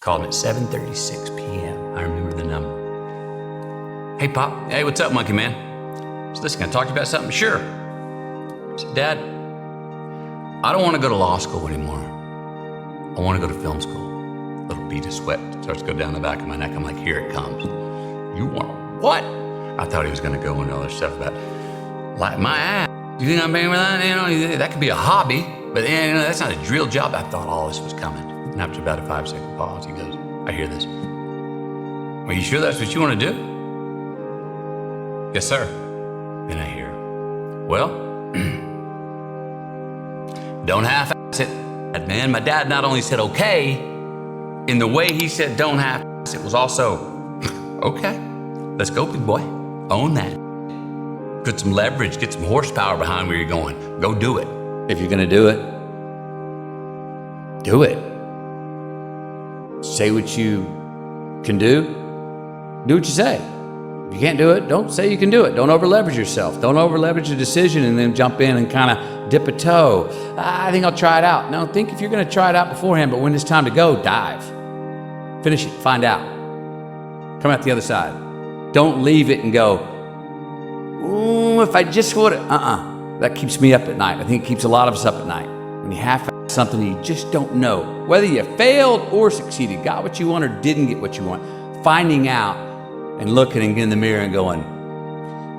Called him at 7:36 p.m. I remember the number. Hey, Pop. Hey, what's up, monkey man? So listen, can I talk to you about something? Sure. I said, Dad, I don't want to go to law school anymore. I want to go to film school. A little bead of sweat starts to go down the back of my neck. I'm like, here it comes. You want what? I thought he was going to go into other stuff about like my ass. You think I'm paying for that? You know, that could be a hobby, but you know, that's not a real job. I thought all this was coming. And after about a 5-second pause, he goes, I hear this. Are you sure that's what you want to do? Yes, sir. Then I hear, well, don't half-ass it. Man, my dad not only said okay, in the way he said don't half-ass it was also, okay, let's go, big boy. Own that. Put some leverage, get some horsepower behind where you're going. Go do it. If you're gonna do it, do it. Say what you can do what you say. If you can't do it, don't say you can do it. Don't over leverage yourself. Don't over leverage a decision and then jump in and kind of dip a toe. I think I'll try it out. No, think if you're gonna try it out beforehand, but when it's time to go, dive. Finish it, find out. Come out the other side. Don't leave it and go, ooh, if I just would have, That keeps me up at night. I think it keeps a lot of us up at night. When you half-ass something you just don't know, whether you failed or succeeded, got what you want or didn't get what you want, finding out and looking and getting in the mirror and going,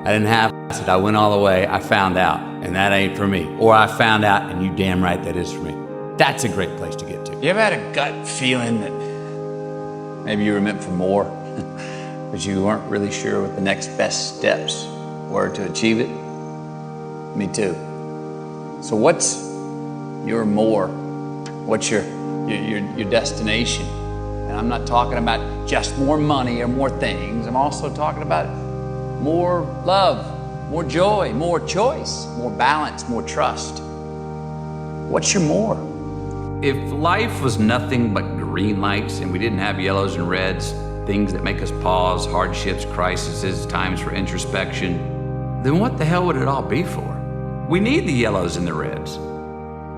I didn't half-ass it, I went all the way, I found out, and that ain't for me. Or I found out, and you damn right that is for me. That's a great place to get to. You ever had a gut feeling that maybe you were meant for more, but you weren't really sure what the next best steps were to achieve it? Me too. So what's your more? What's your destination? And I'm not talking about just more money or more things. I'm also talking about more love, more joy, more choice, more balance, more trust. What's your more? If life was nothing but green lights and we didn't have yellows and reds, things that make us pause, hardships, crises, times for introspection, then what the hell would it all be for? We need the yellows and the reds.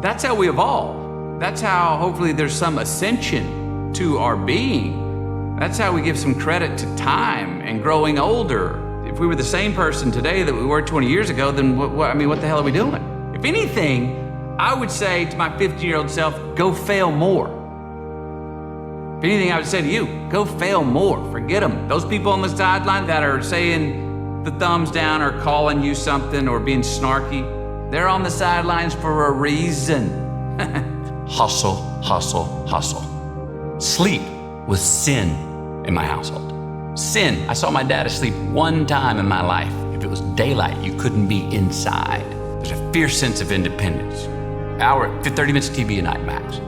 That's how we evolve. That's how hopefully there's some ascension to our being. That's how we give some credit to time and growing older. If we were the same person today that we were 20 years ago, then what the hell are we doing? If anything, I would say to my 50-year-old self, go fail more. If anything, I would say to you, go fail more. Forget them. Those people on the sideline that are saying the thumbs down or calling you something or being snarky, they're on the sidelines for a reason. Hustle, hustle, hustle. Sleep was sin in my household. Sin. I saw my dad asleep one time in my life. If it was daylight, you couldn't be inside. There's a fierce sense of independence. 30 minutes of TV a night max.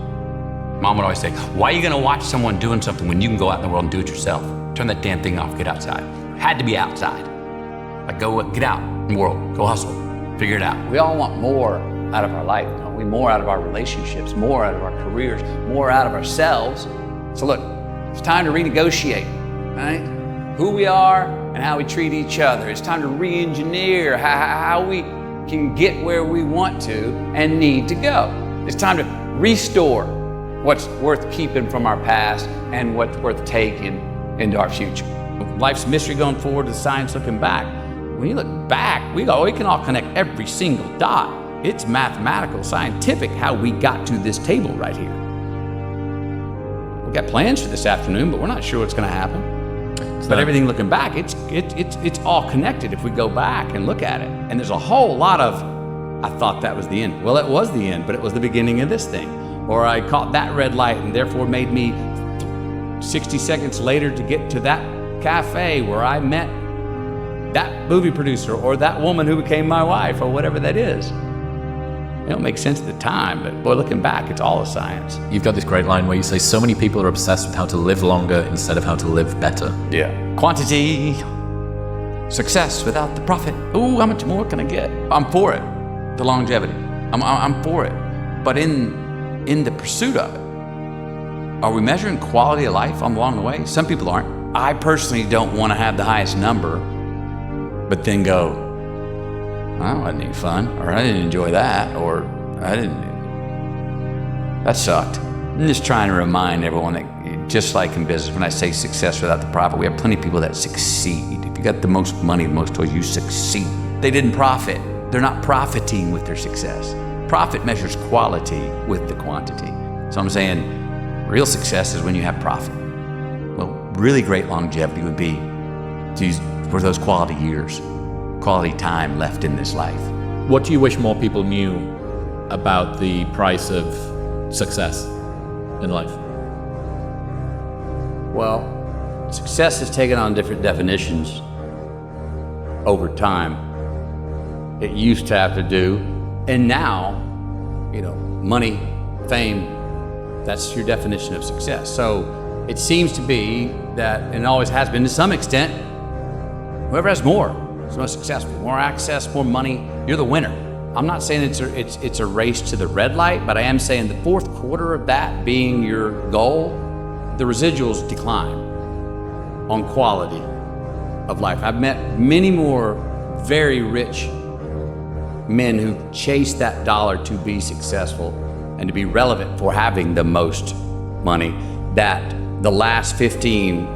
Mom would always say, why are you gonna watch someone doing something when you can go out in the world and do it yourself? Turn that damn thing off, get outside. Had to be outside. Like go get out in the world, go hustle, figure it out. We all want more out of our life, don't we? More out of our relationships, more out of our careers, more out of ourselves. So look, it's time to renegotiate, right? Who we are and how we treat each other. It's time to re-engineer how we can get where we want to and need to go. It's time to restore what's worth keeping from our past and what's worth taking into our future. Life's mystery going forward, the science looking back. When you look back, we can all connect every single dot. It's mathematical, scientific, how we got to this table right here. We've got plans for this afternoon, but we're not sure what's gonna happen. But everything looking back, it's all connected if we go back and look at it. And there's a whole lot of, I thought that was the end. Well, it was the end, but it was the beginning of this thing. Or I caught that red light and therefore made me 60 seconds later to get to that cafe where I met that movie producer or that woman who became my wife or whatever that is. It don't make sense at the time, but boy, looking back, it's all a science. You've got this great line where you say so many people are obsessed with how to live longer instead of how to live better. Yeah. Quantity, success without the profit. Ooh, how much more can I get? I'm for it, the longevity. I'm for it. But in the pursuit of it, are we measuring quality of life along the way? Some people aren't. I personally don't want to have the highest number, but then go, that wasn't any fun, or I didn't enjoy that, or that sucked. I'm just trying to remind everyone that just like in business, when I say success without the profit, we have plenty of people that succeed. If you got the most money, the most toys, you succeed. They didn't profit. They're not profiting with their success. Profit measures quality with the quantity. So I'm saying real success is when you have profit. Well, really great longevity would be for those quality years, quality time left in this life. What do you wish more people knew about the price of success in life? Well, success has taken on different definitions over time. It used to have to do, and now, money, fame, that's your definition of success. So it seems to be that, and it always has been to some extent, whoever has more is most successful. More access, more money, you're the winner. I'm not saying it's a race to the red light, but I am saying the fourth quarter of that being your goal, the residuals decline on quality of life. I've met many more very rich men who chase that dollar to be successful and to be relevant for having the most money, that the last 15,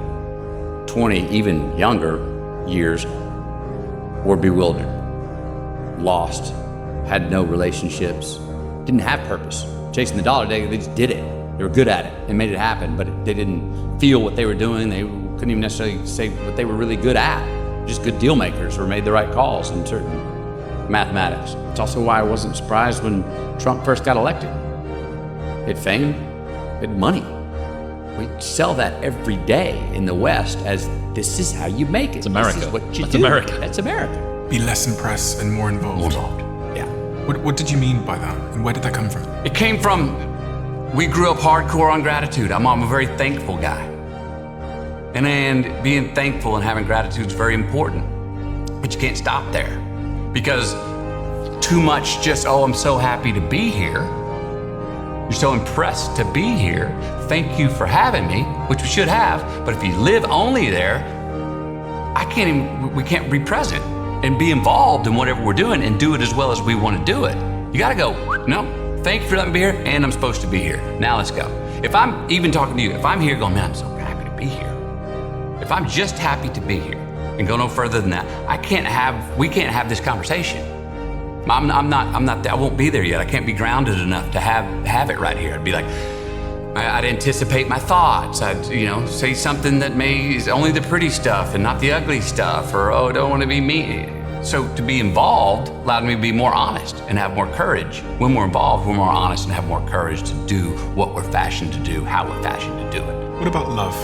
20, even younger years were bewildered, lost, had no relationships, didn't have purpose. Chasing the dollar, they just did it. They were good at it and made it happen, but they didn't feel what they were doing. They couldn't even necessarily say what they were really good at. Just good deal makers or made the right calls in certain mathematics. It's also why I wasn't surprised when Trump first got elected. It fame, it money. We sell that every day in the West as this is how you make it. It's America. This is what you That's do. America. That's America. Be less impressed and more involved. More involved, yeah. What did you mean by that? And where did that come from? It came from, we grew up hardcore on gratitude. I'm a very thankful guy. And being thankful and having gratitude is very important. But you can't stop there. Because too much just, I'm so happy to be here. You're so impressed to be here. Thank you for having me, which we should have. But if you live only there, we can't be present and be involved in whatever we're doing and do it as well as we want to do it. You got to go, no, thank you for letting me be here, and I'm supposed to be here. Now let's go. If I'm even talking to you, if I'm here going, man, I'm so happy to be here. If I'm just happy to be here and go no further than that, we can't have this conversation. I'm not there. I won't be there yet. I can't be grounded enough to have it right here. I'd be like, I'd anticipate my thoughts. I'd, say something that is only the pretty stuff and not the ugly stuff, or, I don't want to be me. So to be involved allowed me to be more honest and have more courage. When we're involved, we're more honest and have more courage to do what we're fashioned to do, how we're fashioned to do it. What about love?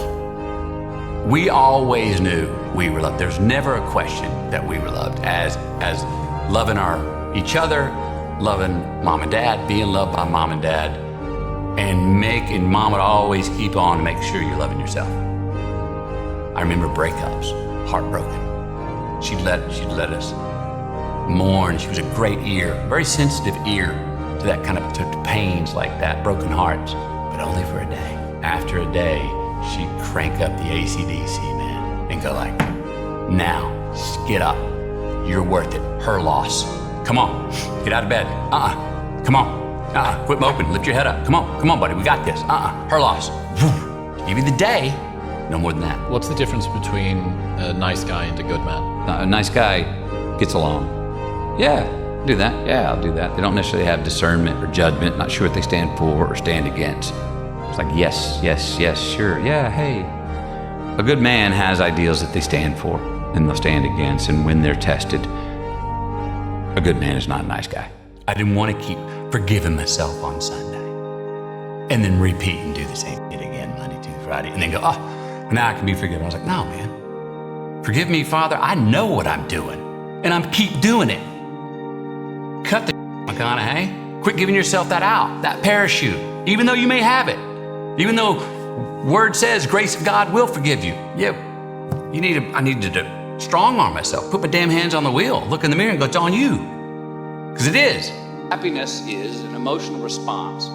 We always knew we were loved. There's never a question that we were loved as loving each other, loving mom and dad, being loved by mom and dad, and mom would always keep on to make sure you're loving yourself. I remember breakups, heartbroken. She'd let us mourn. She was a great ear, very sensitive ear to that kind of to pains like that, broken hearts, but only for a day. After a day, she'd crank up the AC/DC, man, and go like, now, get up. You're worth it. Her loss. Come on, get out of bed. Come on. Quit moping. Lift your head up. Come on, buddy. We got this. Her loss. Give you the day. No more than that. What's the difference between a nice guy and a good man? A nice guy gets along. Yeah, do that. Yeah, I'll do that. They don't necessarily have discernment or judgment, not sure what they stand for or stand against. It's like, yes, sure, yeah, hey. A good man has ideals that they stand for and they'll stand against, and when they're tested, a good man is not a nice guy. I didn't want to keep forgiving myself on Sunday and then repeat and do the same thing again Monday, Tuesday, Friday, and then go, now I can be forgiven. I was like, no, man. Forgive me, Father. I know what I'm doing, and I'm keep doing it. Cut the McConaughey. Quit giving yourself that out, that parachute, even though you may have it, even though word says grace of God will forgive you. Yeah, I needed to strong arm myself, put my damn hands on the wheel, look in the mirror and go, it's on you. Because it is. Happiness is an emotional response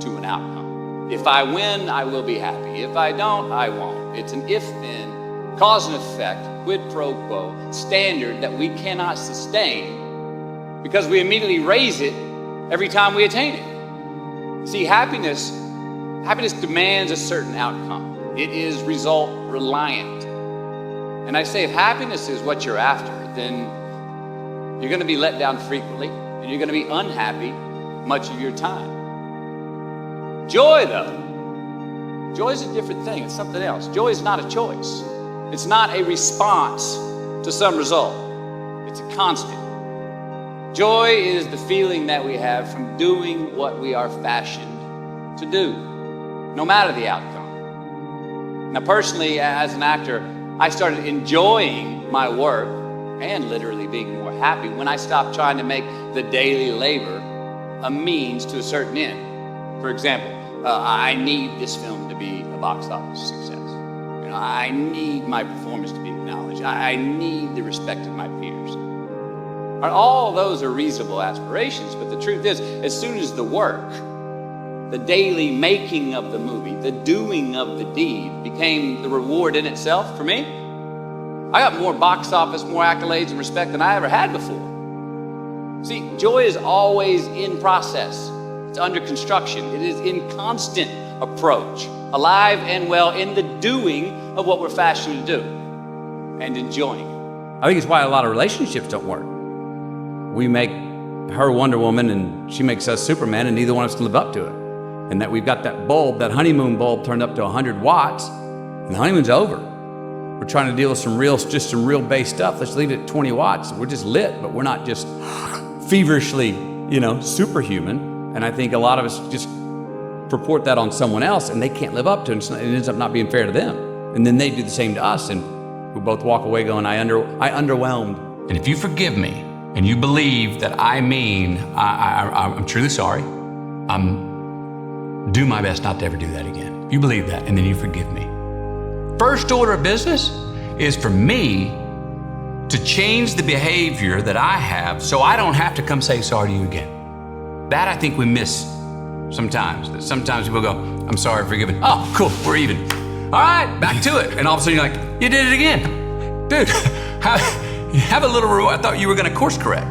to an outcome. If I win, I will be happy. If I don't, I won't. It's an if-then, cause and effect, quid pro quo, standard that we cannot sustain because we immediately raise it every time we attain it. See, happiness demands a certain outcome. It is result reliant. And I say if happiness is what you're after, then you're going to be let down frequently, and you're going to be unhappy much of your time. Joy, though, joy is a different thing. It's something else. Joy is not a choice. It's not a response to some result. It's a constant. Joy is the feeling that we have from doing what we are fashioned to do, no matter the outcome. Now, personally, as an actor, I started enjoying my work and literally being more happy when I stopped trying to make the daily labor a means to a certain end. For example, I need this film to be a box office success. You know, I need my performance to be acknowledged. I need the respect of my peers. All those are reasonable aspirations, but the truth is, as soon as the work, the daily making of the movie, the doing of the deed became the reward in itself for me, I got more box office, more accolades and respect than I ever had before. See, joy is always in process. It's under construction. It is in constant approach, alive and well in the doing of what we're fashioned to do and enjoying it. I think it's why a lot of relationships don't work. We make her Wonder Woman and she makes us Superman, and neither one of us can live up to it. And that we've got that bulb, that honeymoon bulb turned up to 100 watts, and the honeymoon's over. We're trying to deal with some real base stuff. Let's leave it at 20 watts. We're just lit, but we're not just feverishly, superhuman. And I think a lot of us just purport that on someone else, and they can't live up to it, and it ends up not being fair to them. And then they do the same to us, and we both walk away going, I underwhelmed. And if you forgive me, and you believe that I'm truly sorry, do my best not to ever do that again. If you believe that, and then you forgive me. First order of business is for me to change the behavior that I have so I don't have to come say sorry to you again. That I think we miss sometimes. That sometimes people go, I'm sorry, forgiven. Oh, cool, we're even. All right, back to it. And all of a sudden you're like, you did it again. Dude, have a little rule. I thought you were gonna course correct.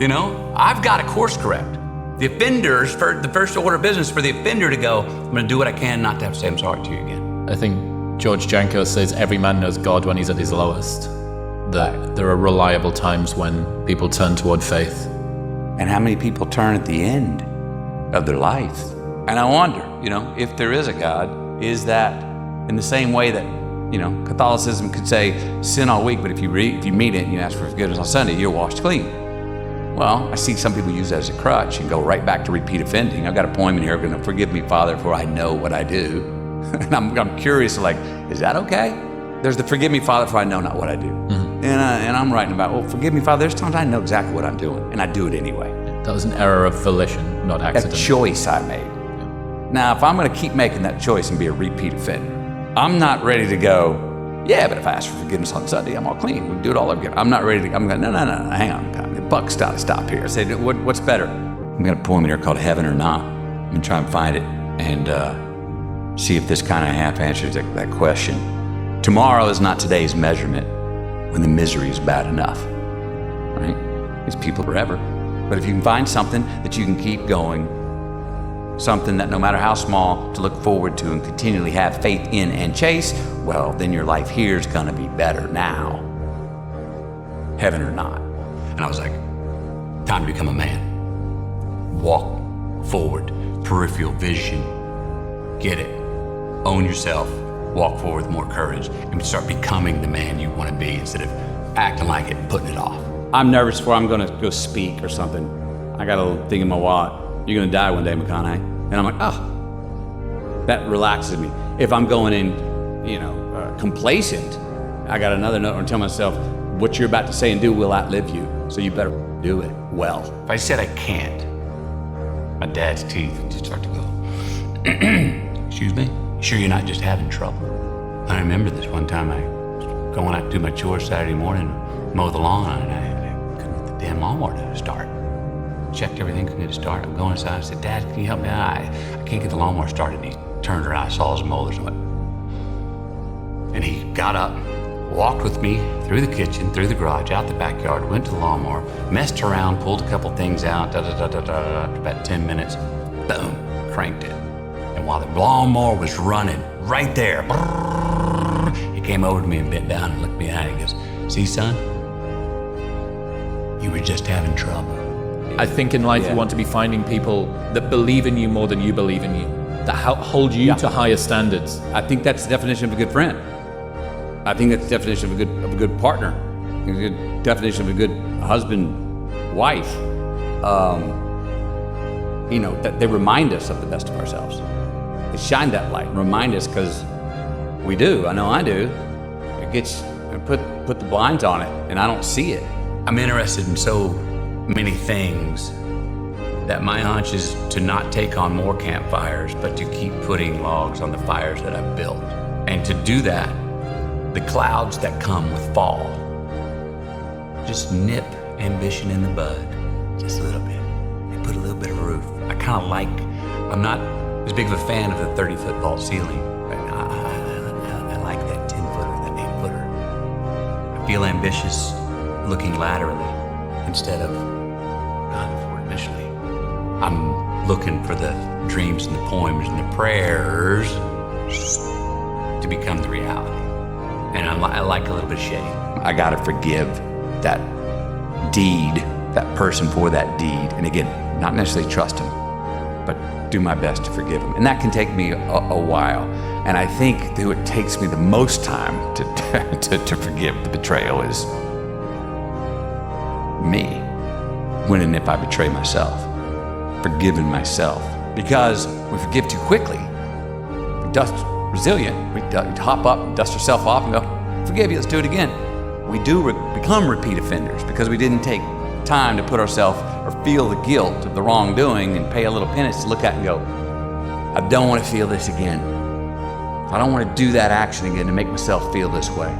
I've got to course correct. The offenders, for the first order of business, for the offender to go, I'm gonna do what I can not to have to say I'm sorry to you again. I think George Janko says every man knows God when he's at his lowest. That there are reliable times when people turn toward faith. And how many people turn at the end of their life? And I wonder, if there is a God, is that in the same way that, Catholicism could say sin all week, but if you meet it and you ask for forgiveness on Sunday, you're washed clean. Well, I see some people use that as a crutch and go right back to repeat offending. I've got a poem in here, going to forgive me, Father, for I know what I do. And I'm curious, is that okay? There's the forgive me, Father, for I know not what I do. Mm-hmm. And I'm writing about, well, forgive me, Father, there's times I know exactly what I'm doing, and I do it anyway. That was an error of volition, not accident. A choice I made. Yeah. Now, if I'm going to keep making that choice and be a repeat offender, I'm not ready to go, yeah, but if I ask for forgiveness on Sunday, I'm all clean. We can do it all again. I'm not ready to, I'm going, no, hang on. The buck's got to stop here. I said, what's better? I'm got a poem in here called Heaven or Not. I'm going to try and find it and see if this kind of half answers that question. Tomorrow is not today's measurement when the misery is bad enough, right? It's people forever. But if you can find something that you can keep going, something that no matter how small to look forward to and continually have faith in and chase, well, then your life here is gonna be better now, heaven or not. And I was like, time to become a man. Walk forward, peripheral vision, get it, own yourself, walk forward with more courage, and start becoming the man you wanna be instead of acting like it and putting it off. I'm nervous before I'm gonna go speak or something. I got a little thing in my wallet. You're gonna die one day, McConaughey. And I'm like, oh, that relaxes me. If I'm going in, complacent, I got another note and tell myself, what you're about to say and do will outlive you. So you better do it well. If I said I can't, my dad's teeth would just start to go, excuse me? Sure you're not just having trouble? I remember this one time I was going out to do my chores Saturday morning, mow the lawn, and I couldn't get the damn lawnmower to start. Checked everything, couldn't get it started. I'm going inside, I said, Dad, can you help me out? I can't get the lawnmower started. And he turned around, I saw his molars and went. And he got up, walked with me through the kitchen, through the garage, out the backyard, went to the lawnmower, messed around, pulled a couple things out, after about 10 minutes, boom, cranked it. And while the lawnmower was running right there. He came over to me and bent down and looked me in the eye. He goes, see, son, you were just having trouble. I think in life you want to be finding people that believe in you more than you believe in you, that hold you to higher standards. I think that's the definition of a good friend. I think that's the definition of a good partner. A good definition of a good husband, wife. That they remind us of the best of ourselves. They shine that light, remind us, because we do. I know I do. It gets put the blinds on it, and I don't see it. I'm interested in so many things that my hunch is to not take on more campfires, but to keep putting logs on the fires that I've built. And to do that, the clouds that come with fall just nip ambition in the bud just a little bit. They put a little bit of roof. I'm not as big of a fan of the 30-foot vault ceiling. I like that 10-footer, that 8-footer. I feel ambitious looking laterally instead of non-four-dimensionally. I'm looking for the dreams and the poems and the prayers to become the reality. And I like a little bit of shade. I gotta forgive that deed, that person for that deed. And again, not necessarily trust him, but do my best to forgive him. And that can take me a while. And I think that what takes me the most time to forgive the betrayal is me. When and if I betray myself, forgiving myself. Because we forgive too quickly. We dust resilient. We hop up, dust ourselves off and go, forgive you, let's do it again. We do become repeat offenders because we didn't take time to put ourselves or feel the guilt of the wrongdoing and pay a little penance to look at and go, I don't want to feel this again. I don't want to do that action again to make myself feel this way.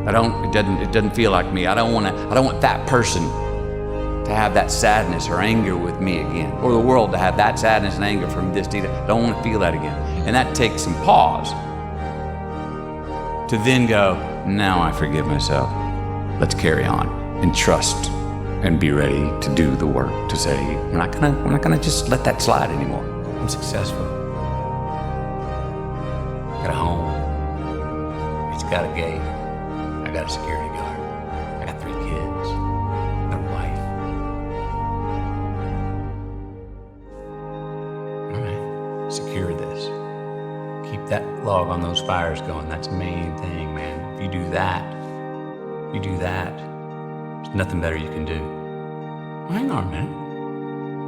It doesn't feel like me. I don't want that person to have that sadness or anger with me again, or the world to have that sadness and anger from this deed. I don't want to feel that again. And that takes some pause to then go, now I forgive myself. Let's carry on and trust and be ready to do the work to say, we're not gonna just let that slide anymore. I'm successful. I got a home. It's got a gate. I got a security guard. I got 3 kids. I got a wife. All right, secure this. Keep that log on those fires going. That's the main thing, man. If you do that, there's nothing better you can do. Well, hang on a minute.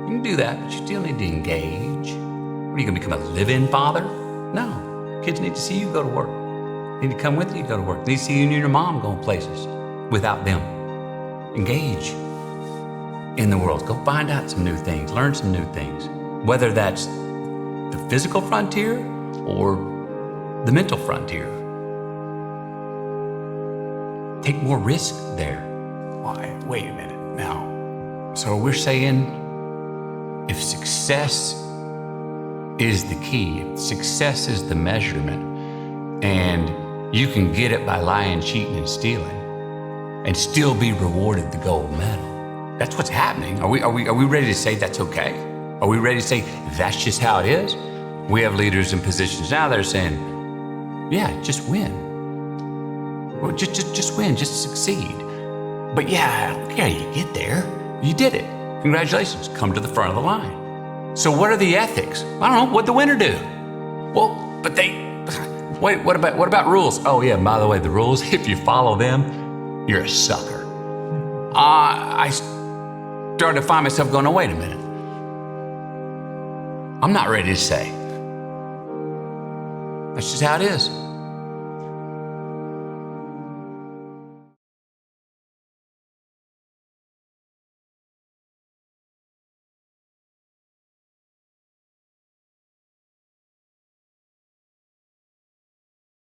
You can do that, but you still need to engage. What, are you gonna become a live-in father? No. Kids need to see you go to work. They need to come with you to go to work. They need to see you and your mom going places without them. Engage in the world. Go find out some new things. Learn some new things. Whether that's the physical frontier or the mental frontier. Take more risk there. Why? Wait a minute now. So we're saying if success is the key, if success is the measurement, and you can get it by lying, cheating, and stealing, and still be rewarded the gold medal. That's what's happening. Are we ready to say that's okay? Are we ready to say that's just how it is? We have leaders in positions now that are saying, yeah, just win. Well, just win, just succeed. But yeah, I don't care how you get there. You did it. Congratulations, come to the front of the line. So what are the ethics? I don't know, what'd the winner do? Well, but wait, what about rules? Oh yeah, by the way, the rules, if you follow them, you're a sucker. I started to find myself going, oh, wait a minute. I'm not ready to say. That's just how it is.